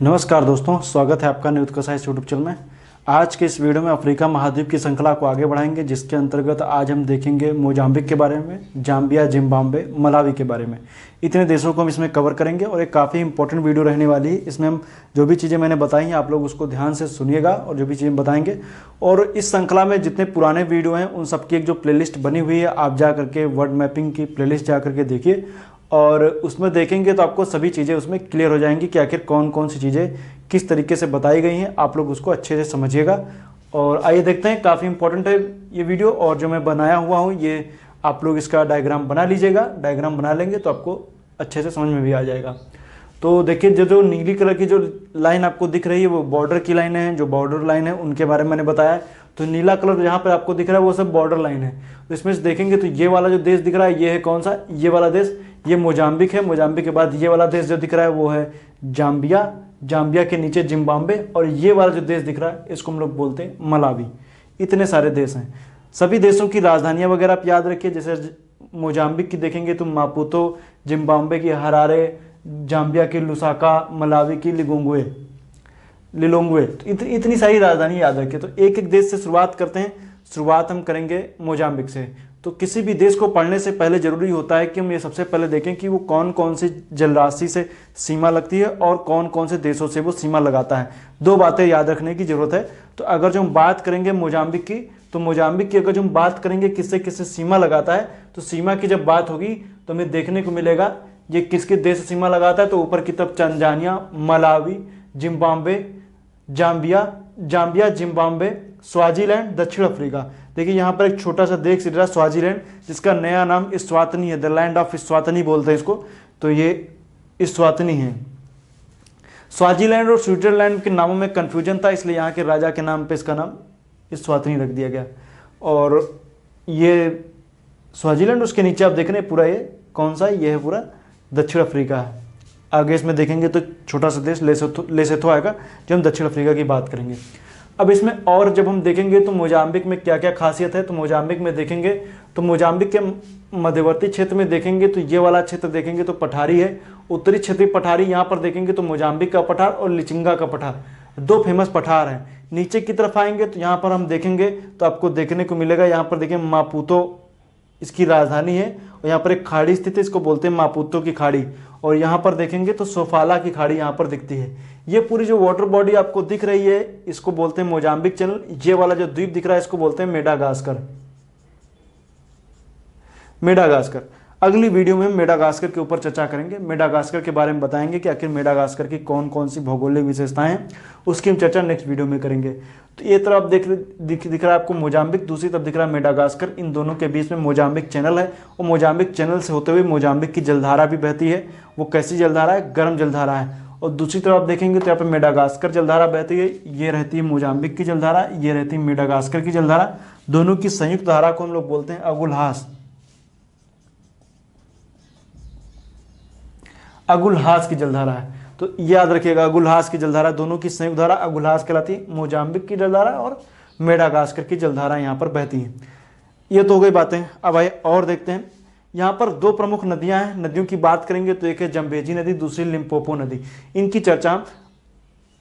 नमस्कार दोस्तों, स्वागत है आपका न्यूज का यूट्यूब चैनल में। आज के इस वीडियो में अफ्रीका महाद्वीप की श्रृंखला को आगे बढ़ाएंगे, जिसके अंतर्गत आज हम देखेंगे मोजाम्बिक के बारे में, जाम्बिया, जिम्बाब्वे, मलावी के बारे में। इतने देशों को हम इसमें कवर करेंगे और एक काफ़ी इंपॉर्टेंट वीडियो रहने वाली है। इसमें हम जो भी चीज़ें मैंने बताई हैं आप लोग उसको ध्यान से सुनिएगा और जो भी चीज़ें बताएंगे। और इस श्रृंखला में जितने पुराने वीडियो हैं उन सबकी एक जो प्लेलिस्ट बनी हुई है, आप जा करके वर्ड मैपिंग की प्लेलिस्ट जा करके देखिए और उसमें देखेंगे तो आपको सभी चीज़ें उसमें क्लियर हो जाएंगी कि आखिर कौन कौन सी चीज़ें किस तरीके से बताई गई हैं। आप लोग उसको अच्छे से समझिएगा। और आइए देखते हैं, काफ़ी इंपॉर्टेंट है ये वीडियो। और जो मैं बनाया हुआ हूँ ये आप लोग इसका डायग्राम बना लीजिएगा। डायग्राम बना लेंगे तो आपको अच्छे से समझ में भी आ जाएगा। तो देखिए, जो नीली कलर की जो लाइन आपको दिख रही है वो बॉर्डर की लाइन है, जो बॉर्डर लाइन है उनके बारे में मैंने बताया। तो नीला कलर जहाँ पर आपको दिख रहा है वो सब बॉर्डर लाइन है। तो इसमें से देखेंगे तो ये वाला जो देश दिख रहा है ये है कौन सा, ये वाला देश, ये मोजाम्बिक है। मोजाम्बिक के बाद ये वाला देश जो दिख रहा है वो है जाम्बिया। जाम्बिया के नीचे जिम्बाब्वे, और ये वाला जो देश दिख रहा है इसको हम लोग बोलते हैं मलावी। इतने सारे देश हैं। सभी देशों की राजधानियां वगैरह आप याद रखिए। जैसे मोजाम्बिक की देखेंगे तो मापुतो, जिम्बाब्वे की हरारे, जाम्बिया की लुसाका, मलावी की लिलोंग्वे। तो इतनी सारी राजधानी याद रखिए। तो एक एक देश से शुरुआत करते हैं। शुरुआत हम करेंगे मोजाम्बिक से। तो किसी भी देश को पढ़ने से पहले जरूरी होता है कि हम ये सबसे पहले देखें कि वो कौन कौन सी जलराशि से सीमा लगती है और कौन कौन से देशों से वो सीमा लगाता है। दो बातें याद रखने की जरूरत है। तो अगर जो हम बात करेंगे मोजाम्बिक की, तो मोजाम्बिक की अगर जो हम बात करेंगे किससे किससे सीमा लगाता है, तो सीमा की जब बात होगी तो हमें देखने को मिलेगा ये किसके देश से सीमा लगाता है। तो ऊपर की तरफ Tanzania, Malawi, Zimbabwe, Zambia, Zimbabwe, Swaziland, दक्षिण अफ्रीका। देखिए यहाँ पर एक छोटा सा देश दिख रहा है स्वाजीलैंड, जिसका नया नाम इस्वातनी है। द लैंड ऑफ इस्वातनी बोलते हैं इसको। तो ये इस्वातनी है। स्वाजीलैंड और स्विट्जरलैंड के नामों में कन्फ्यूजन था, इसलिए यहाँ के राजा के नाम पे इसका नाम इस्वातनी रख दिया गया। और ये स्वाजीलैंड, उसके नीचे आप देख रहे हैं पूरा ये कौन सा है, ये है पूरा दक्षिण अफ्रीका है। आगे इसमें देखेंगे तो छोटा सा देश लेसोथो आएगा जब हम दक्षिण अफ्रीका की बात करेंगे। अब इसमें और जब हम देखेंगे तो मोजाम्बिक में क्या क्या खासियत है, तो मोजाम्बिक में देखेंगे तो मोजाम्बिक के मध्यवर्ती क्षेत्र में देखेंगे तो ये वाला क्षेत्र देखेंगे तो पठारी है। उत्तरी क्षेत्रीय पठारी यहाँ पर देखेंगे तो मोजाम्बिक का पठार और लिचिंगा का पठार, दो फेमस पठार हैं। नीचे की तरफ आएंगे तो यहाँ पर हम देखेंगे तो आपको देखने को मिलेगा, यहाँ पर देखिए मापुतो इसकी राजधानी है और यहाँ पर एक खाड़ी स्थित है, इसको बोलते हैं मापुतो की खाड़ी। और यहाँ पर देखेंगे तो सोफाला की खाड़ी यहाँ पर दिखती है। ये पूरी जो वाटर बॉडी आपको दिख रही है इसको बोलते हैं मोजाम्बिक चैनल। ये वाला जो द्वीप दिख रहा है इसको बोलते हैं मेडागास्कर। अगली वीडियो में मेडागास्कर के ऊपर चर्चा करेंगे। मेडागास्कर के बारे में बताएंगे कि आखिर मेडागास्कर की कौन कौन सी भौगोलिक विशेषताएं हैं, उसकी हम चर्चा नेक्स्ट वीडियो में करेंगे। तो ये तरफ दिख रहा है आपको मोजाम्बिक, दूसरी तरफ दिख रहा है मेडागास्कर। इन दोनों के बीच में मोजाम्बिक चैनल है और मोजाम्बिक चैनल से होते हुए मोजाम्बिक की जलधारा भी बहती है। वो कैसी जलधारा है, गर्म जलधारा है। और दूसरी तरफ आप देखेंगे तो यहाँ पर मेडागास्कर जलधारा बहती है। ये रहती है मोजाम्बिक की जलधारा, ये रहती है मेडागास्कर की जलधारा। दोनों की संयुक्त धारा को हम लोग बोलते हैं अगुल्हास की जलधारा है। तो याद रखिएगा, अगुल्हास की जलधारा, दोनों की संयुक्त धारा अगुल्हास कहलाती है। मोजाम्बिक की जलधारा और मेडागास्कर की जलधारा यहाँ पर बहती हैं। ये तो हो गई बातें। अब आइए और देखते हैं। यहाँ पर दो प्रमुख नदियाँ हैं। नदियों की बात करेंगे तो एक है जम्बेजी नदी, दूसरी लिम्पोपो नदी। इनकी चर्चा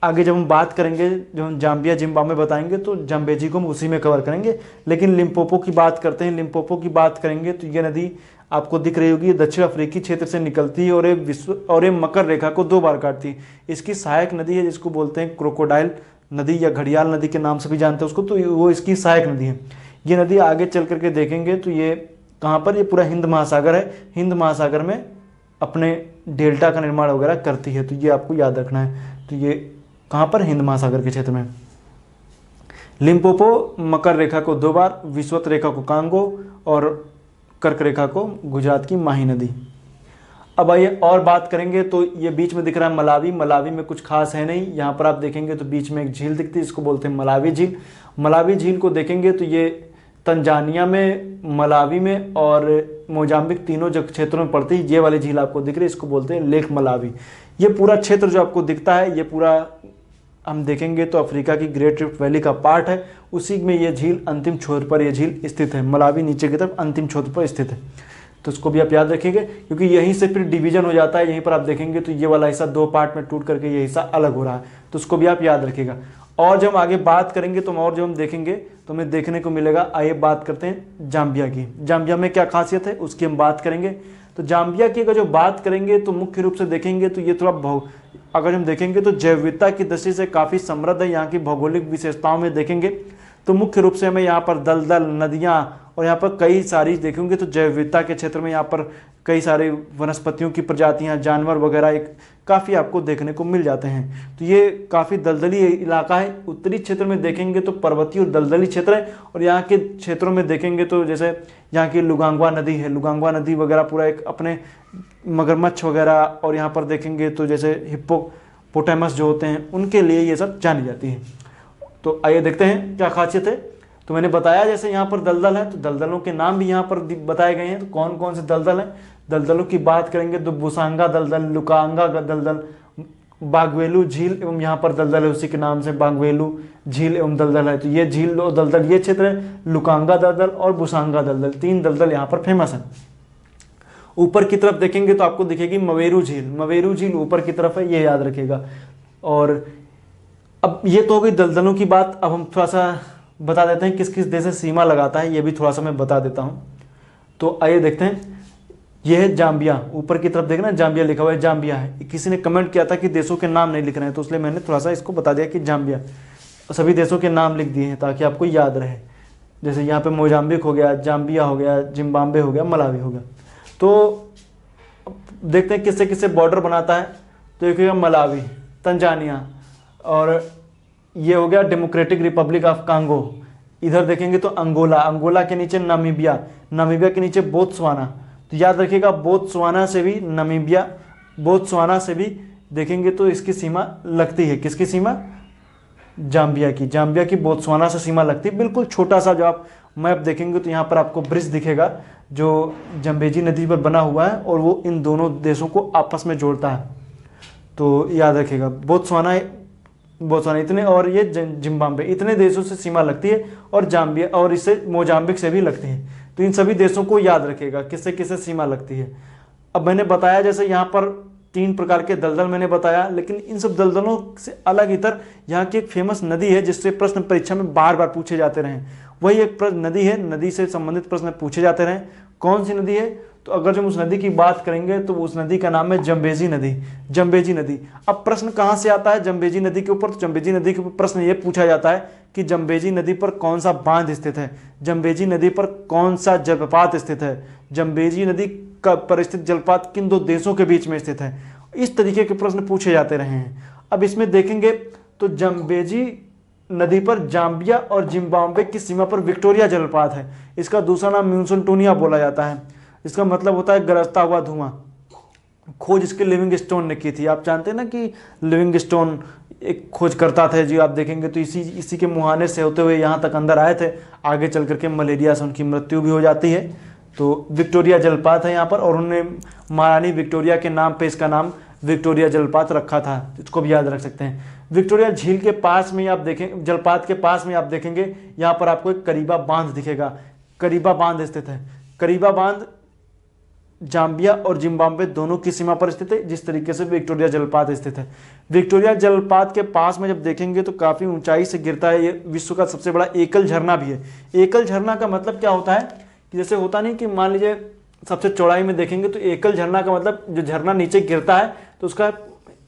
आगे जब हम बात करेंगे, जब हम जाम्बिया जिम्बाब्वे बताएंगे तो जम्बेजी को हम उसी में कवर करेंगे। लेकिन लिम्पोपो की बात करते हैं। लिम्पोपो की बात करेंगे तो ये नदी आपको दिख रही होगी, दक्षिण अफ्रीकी क्षेत्र से निकलती है और ये मकर रेखा को दो बार काटती है। इसकी सहायक नदी है जिसको बोलते हैं क्रोकोडाइल नदी या घड़ियाल नदी के नाम से भी जानते हैं उसको। तो वो इसकी सहायक नदी है। ये नदी आगे चल करके देखेंगे तो ये कहाँ पर, ये पूरा हिंद महासागर है। हिंद महासागर में अपने डेल्टा का निर्माण वगैरह करती है। तो ये आपको याद रखना है। तो ये कहाँ पर, हिंद महासागर के क्षेत्र में। लिम्पोपो मकर रेखा को दो बार, विषुवत रेखा को कांगो और कर्क रेखा को गुजरात की माही नदी। अब आइए और बात करेंगे तो ये बीच में दिख रहा है मलावी। मलावी में कुछ खास है नहीं। यहाँ पर आप देखेंगे तो बीच में एक झील दिखती है, इसको बोलते हैं मलावी झील। मलावी झील को देखेंगे तो ये तंजानिया में, मलावी में और मोजाम्बिक तीनों जो क्षेत्रों में पड़ती है। ये वाली झील आपको दिख रही है, इसको बोलते हैं लेक मलावी। ये पूरा क्षेत्र जो आपको दिखता है ये पूरा हम देखेंगे तो अफ्रीका की ग्रेट रिफ्ट वैली का पार्ट है। उसी में ये झील अंतिम छोर पर ये झील स्थित है। मलावी नीचे की तरफ अंतिम छोर पर स्थित है। तो इसको भी आप याद रखिएगा, क्योंकि यहीं से फिर डिवीजन हो जाता है। यहीं पर आप देखेंगे तो ये वाला हिस्सा 2 पार्ट में टूट करके ये हिस्सा अलग हो रहा है, तो उसको भी आप याद रखिएगा। और जब हम आगे बात करेंगे तो और जो हम देखेंगे तो हमें देखने को मिलेगा। आइए बात करते हैं जाम्बिया की। जाम्बिया में क्या खासियत है उसकी हम बात करेंगे। तो जाम्बिया की अगर जो बात करेंगे तो मुख्य रूप से देखेंगे तो ये थोड़ा अगर हम देखेंगे तो जैव विविधता की दृष्टि से काफ़ी समृद्ध है। यहाँ की भौगोलिक विशेषताओं में देखेंगे तो मुख्य रूप से हमें यहाँ पर दलदल, नदियाँ और यहाँ पर कई सारी देखेंगे तो जैव विविधता के क्षेत्र में यहाँ पर कई सारे वनस्पतियों की प्रजातियाँ, जानवर वगैरह एक काफ़ी आपको देखने को मिल जाते हैं। तो ये काफ़ी दलदली इलाका है। उत्तरी क्षेत्र में देखेंगे तो पर्वतीय और दलदली क्षेत्र है, और यहाँ के क्षेत्रों में देखेंगे तो जैसे यहाँ की लुगांगवा नदी है, लुगांगवा नदी वगैरह पूरा एक अपने मगरमच्छ वगैरह, और यहाँ पर देखेंगे तो जैसे हिप्पोपोटामस जो होते हैं उनके लिए ये सब जानी जाती है। तो आइए देखते हैं क्या खासियत है। तो मैंने बताया जैसे यहाँ पर दलदल है, तो दलदलों के नाम भी यहाँ पर बताए गए हैं। तो कौन कौन से दलदल हैं, दलदलों की बात करेंगे तो बुसांगा दलदल, लुकांगा दलदल, बागवेलू झील एवं यहाँ पर दलदल है उसी के नाम से बागवेलू झील एवं दलदल है। तो ये झील और दलदल ये क्षेत्र है, लुकांगा दलदल और बुसांगा दलदल, 3 दलदल यहाँ पर फेमस है। ऊपर की तरफ देखेंगे तो आपको दिखेगी मवेरू झील, मवेरू झील ऊपर की तरफ है, ये याद रखिएगा। और अब ये तो हो गई दलदलों की बात। अब हम थोड़ा सा बता देते हैं किस किस देश से सीमा लगाता है, ये भी थोड़ा सा मैं बता देता हूँ। तो आइए देखते हैं। यह है जाम्बिया, ऊपर की तरफ देखना जाम्बिया लिखा हुआ है, जाम्बिया है। किसी ने कमेंट किया था कि देशों के नाम नहीं लिख रहे हैं, तो इसलिए मैंने थोड़ा सा इसको बता दिया कि जाम्बिया, सभी देशों के नाम लिख दिए हैं ताकि आपको याद रहे। जैसे यहाँ पे मोजाम्बिक हो गया, जाम्बिया हो गया, जिम्बाब्वे हो गया, मलावी हो गया। तो देखते हैं किससे किससे बॉर्डर बनाता है। तो देखिएगा मलावी, तंजानिया, और ये हो गया डेमोक्रेटिक रिपब्लिक ऑफ कांगो। इधर देखेंगे तो अंगोला, अंगोला के नीचे नामीबिया, नामीबिया के नीचे बोत्सवाना। तो याद रखिएगा बोत्सवाना से भी नामीबिया, बोत्सवाना से भी देखेंगे तो इसकी सीमा लगती है। किसकी सीमा, जाम्बिया की, जाम्बिया की बोत्सवाना से सीमा लगती है। बिल्कुल छोटा सा जो आप मैप देखेंगे तो यहाँ पर आपको ब्रिज दिखेगा जो जम्बेजी नदी पर बना हुआ है, और वो इन दोनों देशों को आपस में जोड़ता है। तो याद रखिएगा बोत्सवाना इतने, और ये जिम्बाब्वे, इतने देशों से सीमा लगती है, और जाम्बिया और इससे मोजाम्बिक से भी लगती है। तो इन सभी देशों को याद रखिएगा किससे किससे सीमा लगती है। अब मैंने बताया जैसे यहाँ पर 3 प्रकार के दलदल मैंने बताया, लेकिन इन सब दलदलों से अलग इतर यहाँ की एक फेमस नदी है जिससे प्रश्न परीक्षा में बार बार पूछे जाते रहे। वही एक नदी है, नदी से संबंधित प्रश्न पूछे जाते रहे। कौन सी नदी है, तो अगर जब उस नदी की बात करेंगे तो उस नदी का नाम है जम्बेजी नदी, जम्बेजी नदी। अब प्रश्न कहाँ से आता है जम्बेजी नदी के ऊपर, तो जम्बेजी नदी के ऊपर प्रश्न ये पूछा जाता है कि जम्बेजी नदी पर कौन सा बांध स्थित है, जम्बेजी नदी पर कौन सा जलप्रपात स्थित है, जम्बेजी नदी का पर स्थित जलप्रपात किन 2 देशों के बीच में स्थित है। इस तरीके के प्रश्न पूछे जाते रहे हैं। अब इसमें देखेंगे तो जम्बेजी नदी पर जाम्बिया और जिम्बाब्वे की सीमा पर विक्टोरिया जलप्रपात है। इसका दूसरा नाम म्यूनसनटोनिया बोला जाता है। इसका मतलब होता है गरजता हुआ धुआं। खोज इसके लिविंगस्टोन ने की थी। आप जानते हैं ना कि लिविंगस्टोन एक खोज करता थे, जो आप देखेंगे तो इसी के मुहाने से होते हुए यहाँ तक अंदर आए थे। आगे चल करके मलेरिया से उनकी मृत्यु भी हो जाती है। तो विक्टोरिया जलप्रपात है यहाँ पर, और उन्होंने महारानी विक्टोरिया के नाम पे इसका नाम विक्टोरिया जलप्रपात रखा था। इसको भी याद रख सकते हैं। विक्टोरिया झील के पास में आप देखें, जलप्रपात के पास में आप देखेंगे यहाँ पर आपको एक करीबा बांध दिखेगा। करीबा बांध स्थित है। करीबा बांध जाम्बिया और जिम्बाब्वे दोनों की सीमा पर स्थित है, जिस तरीके से विक्टोरिया जलप्रपात स्थित है। विक्टोरिया जलप्रपात के पास में जब देखेंगे तो काफ़ी ऊंचाई से गिरता है। ये विश्व का सबसे बड़ा एकल झरना भी है। एकल झरना का मतलब क्या होता है कि जैसे होता नहीं कि मान लीजिए सबसे चौड़ाई में देखेंगे तो एकल झरना का मतलब जो झरना नीचे गिरता है तो उसका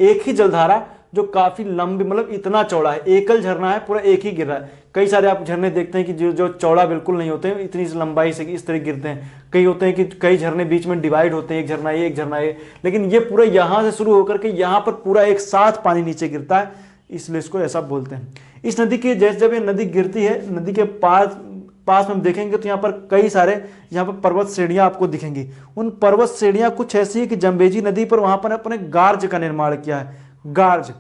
एक ही जलधारा जो काफ़ी लंबी, मतलब इतना चौड़ा है। एकल झरना है, पूरा एक ही गिर रहा है। कई सारे आप झरने देखते हैं कि जो चौड़ा बिल्कुल नहीं होते हैं, इतनी लंबाई से इस तरह गिरते हैं। कई होते हैं कि कई झरने बीच में डिवाइड होते हैं, एक झरना ये एक झरना ये, लेकिन ये पूरा यहाँ से शुरू होकर के यहाँ पर पूरा एक साथ पानी नीचे गिरता है, इसलिए इसको ऐसा बोलते हैं। इस नदी के जैसे जब ये नदी गिरती है, नदी के पास में हम देखेंगे तो यहाँ पर कई सारे यहाँ पर पर्वत श्रेणियाँ आपको दिखेंगी। उन पर्वत श्रेणियाँ कुछ ऐसी है कि जम्बेजी नदी पर वहाँ पर अपने गार्ज का निर्माण किया है। गार्ज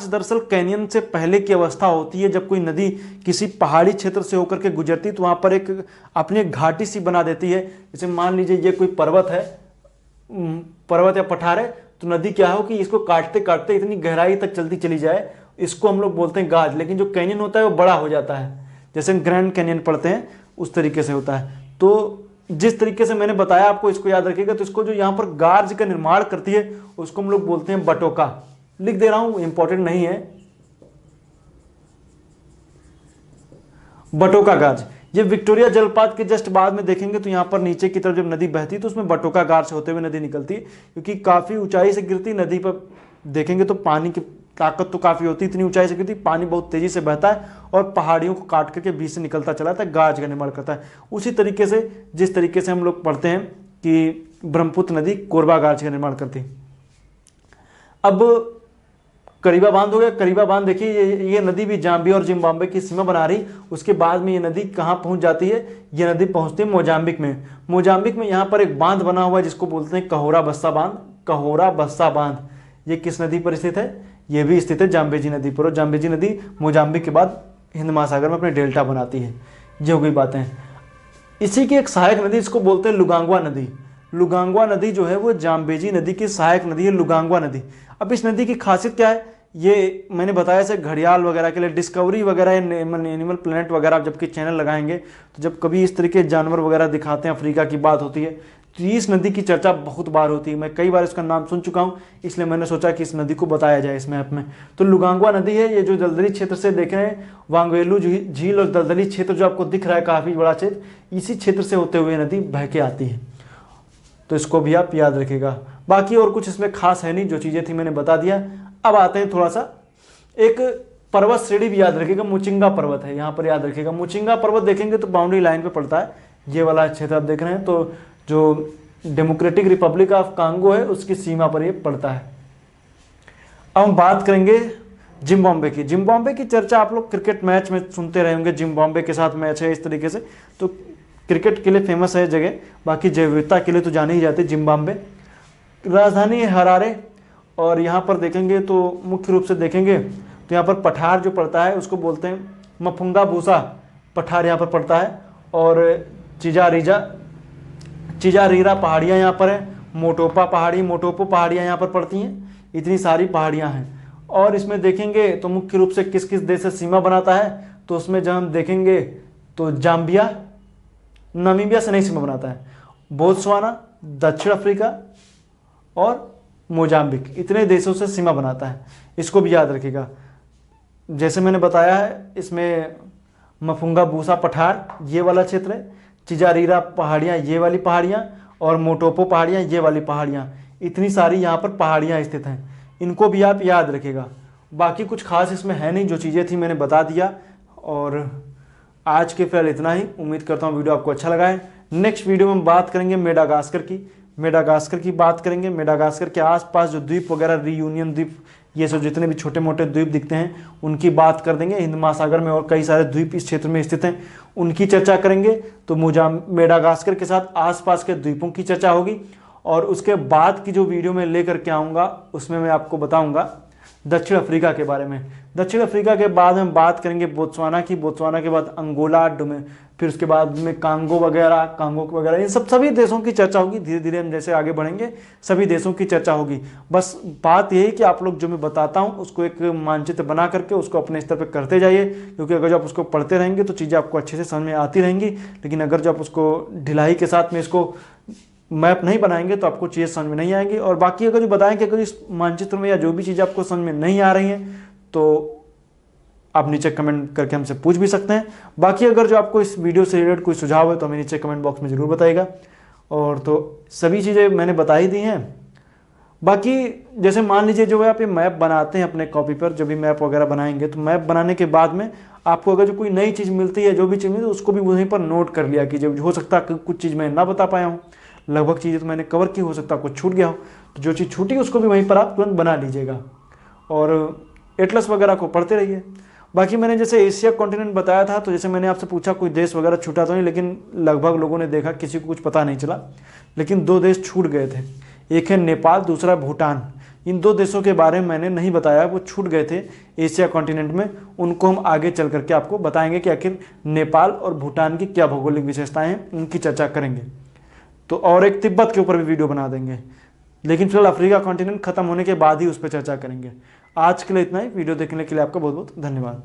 दरअसल कैनियन से पहले की अवस्था होती है। जब कोई नदी किसी पहाड़ी क्षेत्र से होकर के गुजरती तो वहाँ पर एक अपनी एक घाटी सी बना देती है। जैसे मान लीजिए ये कोई पर्वत है, पर्वत या पठार है, तो नदी क्या हो कि इसको काटते काटते इतनी गहराई तक चलती चली जाए, इसको हम लोग बोलते हैं गार्ज। लेकिन जो कैनियन होता है वो बड़ा हो जाता है, जैसे हम ग्रैंड कैनियन पढ़ते हैं उस तरीके से होता है। तो जिस तरीके से मैंने बताया आपको, इसको याद रखिएगा। तो इसको जो यहाँ पर गार्ज का निर्माण करती है उसको हम लोग बोलते हैं बटोका। लिख दे रहा हूं, इंपॉर्टेंट नहीं है, बटोका गार्ज। ये विक्टोरिया जलप्रपात के जस्ट बाद में देखेंगे तो यहाँ पर नीचे की तरफ जब नदी बहती है तो उसमें बटोका गार्ज होते हुए नदी निकलती है, क्योंकि काफी ऊंचाई से गिरती नदी पर देखेंगे तो पानी की ताकत तो काफी होती है, इतनी ऊंचाई से गिरती, पानी बहुत तेजी से बहता है और पहाड़ियों को काट करके बीच से निकलता चला जाता है, गार्ज का निर्माण करता है। उसी तरीके से जिस तरीके से हम लोग पढ़ते हैं कि ब्रह्मपुत्र नदी कोरबा गार्ज का निर्माण करती है। अब करीबा बांध हो गया। करीबा बांध देखिए, ये नदी भी जाम्बिया और जिम्बाब्वे की सीमा बना रही। उसके बाद में ये नदी कहाँ पहुंच जाती है? ये नदी पहुंचती है मोजाम्बिक में। मोजाम्बिक में यहाँ पर एक बांध बना हुआ है जिसको बोलते हैं कहोरा बस्सा बांध। कहोरा बस्सा बांध ये किस नदी पर स्थित है? ये भी स्थित है जाम्बेजी नदी पर। और जाम्बेजी नदी मोजाम्बिक के बाद हिंद महासागर में अपने डेल्टा बनाती है। ये हो गई बातें। इसी की एक सहायक नदी इसको बोलते हैं लुगांगवा नदी। लुगांगवा नदी जो है वो जाम्बेजी नदी की सहायक नदी है, लुगांगवा नदी। अब इस नदी की खासियत क्या है? ये मैंने बताया जैसे घड़ियाल वगैरह के लिए, डिस्कवरी वगैरह, एनिमल प्लेनेट वगैरह आप जबकि चैनल लगाएंगे तो जब कभी इस तरीके जानवर वगैरह दिखाते हैं, अफ्रीका की बात होती है, तो इस नदी की चर्चा बहुत बार होती है। मैं कई बार इसका नाम सुन चुका हूँ, इसलिए मैंने सोचा कि इस नदी को बताया जाए इस मैप में। तो लुगांगवा नदी है, ये जो दलदली क्षेत्र से देख रहे हैं, वांगवेलू झील और दलदली क्षेत्र जो आपको दिख रहा है काफ़ी बड़ा क्षेत्र, इसी क्षेत्र से होते हुए नदी बह के आती है। तो इसको भी आप याद रखिएगा। बाकी और कुछ इसमें खास है नहीं, जो चीज़ें थी मैंने बता दिया। अब आते हैं थोड़ा सा, एक पर्वत श्रेणी भी याद रखिएगा, मुचिंगा पर्वत है यहाँ पर, याद रखिएगा। मुचिंगा पर्वत देखेंगे तो बाउंड्री लाइन पे पड़ता है, ये वाला क्षेत्र आप देख रहे हैं। तो जो डेमोक्रेटिक रिपब्लिक ऑफ कांगो है उसकी सीमा पर ये पड़ता है। अब हम बात करेंगे जिम्बाब्वे की। जिम्बाब्वे की चर्चा आप लोग क्रिकेट मैच में सुनते रहे होंगे, जिम्बाब्वे के साथ मैच है इस तरीके से। तो क्रिकेट के लिए फेमस है जगह, बाकी जैव विविधता के लिए तो जाने ही जाते जिम्बाब्वे। राजधानी है हरारे। और यहाँ पर देखेंगे तो मुख्य रूप से देखेंगे तो यहाँ पर पठार जो पड़ता है उसको बोलते हैं मफुंगा भूसा पठार यहाँ पर पड़ता है। और चिजारीरा पहाड़ियाँ यहाँ पर है, मोटोपो पहाड़ियाँ यहाँ पर पड़ती हैं। इतनी सारी पहाड़ियाँ हैं। और इसमें देखेंगे तो मुख्य रूप से किस किस देश से सीमा बनाता है, तो उसमें जब हम देखेंगे तो जाम्बिया, नामीबिया से नहीं सीमा बनाता है, बोत्सवाना, दक्षिण अफ्रीका और मोजाम्बिक, इतने देशों से सीमा बनाता है। इसको भी याद रखिएगा। जैसे मैंने बताया है, इसमें मफुंगा बूसा पठार ये वाला क्षेत्र है, चिजारीरा पहाड़ियाँ ये वाली पहाड़ियाँ, और मोटोपो पहाड़ियाँ ये वाली पहाड़ियाँ, इतनी सारी यहाँ पर पहाड़ियाँ स्थित हैं। इनको भी आप याद रखिएगा। बाकी कुछ खास इसमें है नहीं, जो चीज़ें थी मैंने बता दिया। और आज के फिलहाल इतना ही। उम्मीद करता हूँ वीडियो आपको अच्छा लगा है। नेक्स्ट वीडियो में हम बात करेंगे मेडागास्कर की बात करेंगे। मेडागास्कर के आसपास जो द्वीप वगैरह, रियूनियन द्वीप, ये सब जितने भी छोटे मोटे द्वीप दिखते हैं उनकी बात कर देंगे। हिंद महासागर में और कई सारे द्वीप इस क्षेत्र में स्थित हैं, उनकी चर्चा करेंगे। तो मेडागास्कर के साथ आसपास के द्वीपों की चर्चा होगी। और उसके बाद की जो वीडियो मैं लेकर के आऊँगा उसमें मैं आपको बताऊँगा दक्षिण अफ्रीका के बारे में। दक्षिण अफ्रीका के बाद हम बात करेंगे बोत्सवाना की, बोत्सवाना के बाद अंगोला, फिर उसके बाद में कांगो वगैरह, इन सभी देशों की चर्चा होगी। धीरे धीरे हम जैसे आगे बढ़ेंगे सभी देशों की चर्चा होगी। बस बात यही कि आप लोग जो मैं बताता हूँ उसको एक मानचित्र बना करके उसको अपने स्तर पर करते जाइए, क्योंकि अगर जो आप उसको पढ़ते रहेंगे तो चीज़ें आपको अच्छे से समझ में आती रहेंगी। लेकिन अगर जो आप उसको ढिलाई के साथ में इसको मैप नहीं बनाएंगे तो आपको चीज़ें समझ में नहीं आएंगी। और बाकी अगर जो बताएंगे, अगर इस मानचित्र में या जो भी चीज़ें आपको समझ में नहीं आ रही हैं तो आप नीचे कमेंट करके हमसे पूछ भी सकते हैं। बाकी अगर जो आपको इस वीडियो से रिलेटेड कोई सुझाव है तो हमें नीचे कमेंट बॉक्स में ज़रूर बताइएगा। और तो सभी चीज़ें मैंने बता ही दी हैं। बाकी जैसे मान लीजिए जो है आप ये मैप बनाते हैं अपने कॉपी पर, जब भी मैप वगैरह बनाएंगे तो मैप बनाने के बाद में आपको अगर जो कोई नई चीज़ मिलती है, जो भी चीज़ मिलती है, उसको भी वहीं पर नोट कर लिया कीजिए। हो सकता है कुछ चीज़ मैं ना बता पाया हूँ, लगभग चीज़ें तो मैंने कवर की, हो सकता है कुछ छूट गया हो, तो जो चीज़ छूटी उसको भी वहीं पर आप तुरंत बना लीजिएगा। और एटलस वगैरह को पढ़ते रहिए। बाकी मैंने जैसे एशिया कॉन्टिनेंट बताया था, तो जैसे मैंने आपसे पूछा कोई देश वगैरह छूटा तो नहीं, लेकिन लगभग लोगों ने देखा, किसी को कुछ पता नहीं चला, लेकिन 2 देश छूट गए थे। एक है नेपाल, दूसरा भूटान। इन 2 देशों के बारे में मैंने नहीं बताया, वो छूट गए थे एशिया कॉन्टिनेंट में। उनको हम आगे चल करके आपको बताएंगे कि आखिर नेपाल और भूटान की क्या भौगोलिक विशेषताएं हैं, उनकी चर्चा करेंगे। तो और एक तिब्बत के ऊपर भी वीडियो बना देंगे, लेकिन फिलहाल अफ्रीका कॉन्टिनेंट खत्म होने के बाद ही उस पर चर्चा करेंगे। आज के लिए इतना ही। वीडियो देखने के लिए आपका बहुत बहुत धन्यवाद।